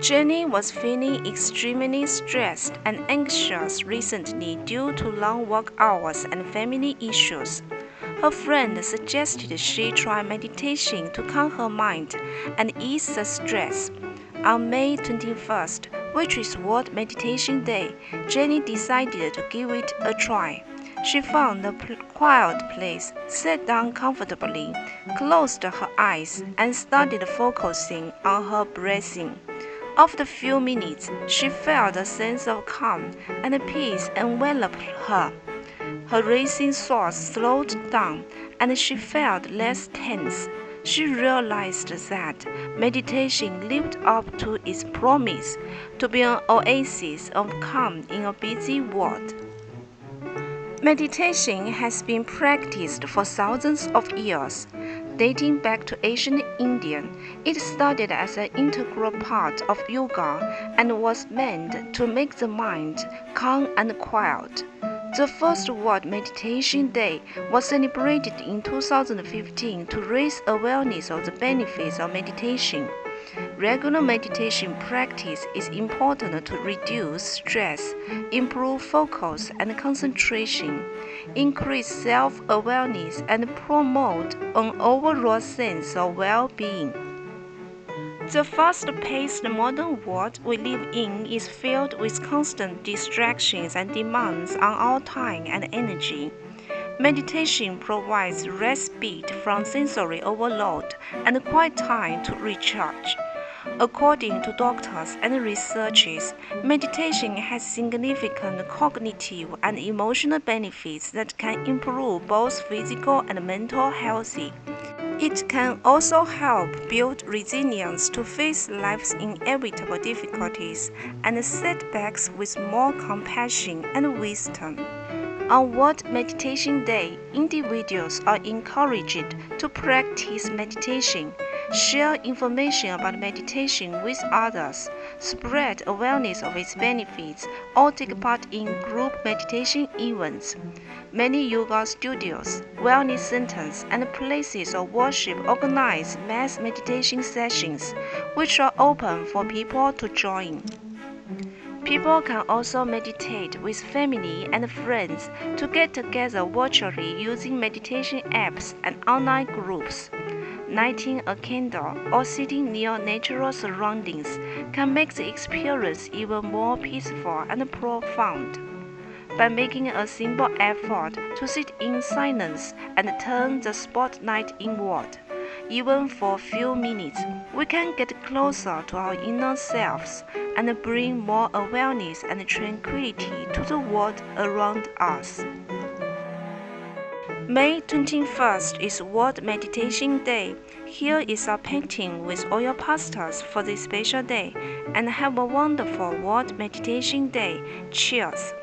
Jenny was feeling extremely stressed and anxious recently due to long work hours and family issues. Her friend suggested she try meditation to calm her mind and ease the stress. On May 21st, which is World Meditation Day, Jenny decided to give it a try. She found a quiet place, sat down comfortably, closed her eyes, and started focusing on her breathing. After a few minutes, she felt a sense of calm and peace envelop her. Her racing thoughts slowed down, and she felt less tense. She realized that meditation lived up to its promise to be an oasis of calm in a busy world. Meditation has been practiced for thousands of years. Dating back to ancient India, it started as an integral part of yoga and was meant to make the mind calm and quiet. The first World Meditation Day was celebrated in 2015 to raise awareness of the benefits of meditation. Regular meditation practice is important to reduce stress, improve focus and concentration, increase self-awareness, and promote an overall sense of well-being. The fast-paced modern world we live in is filled with constant distractions and demands on our time and energy. Meditation provides respite from sensory overload and quiet time to recharge. According to doctors and researchers, meditation has significant cognitive and emotional benefits that can improve both physical and mental health. It can also help build resilience to face life's inevitable difficulties and setbacks with more compassion and wisdom. On World Meditation Day, individuals are encouraged to practice meditation, share information about meditation with others, spread awareness of its benefits, or take part in group meditation events. Many yoga studios, wellness centers, and places of worship organize mass meditation sessions, which are open for people to join. People can also meditate with family and friends to get together virtually using meditation apps and online groups. Lighting a candle or sitting near natural surroundings can make the experience even more peaceful and profound. By making a simple effort to sit in silence and turn the spotlight inward, even for a few minutes, we can get closer to our inner selves and bring more awareness and tranquility to the world around us. May 21st is World Meditation Day. Here is a painting with oil pastels for this special day, and have a wonderful World Meditation Day. Cheers!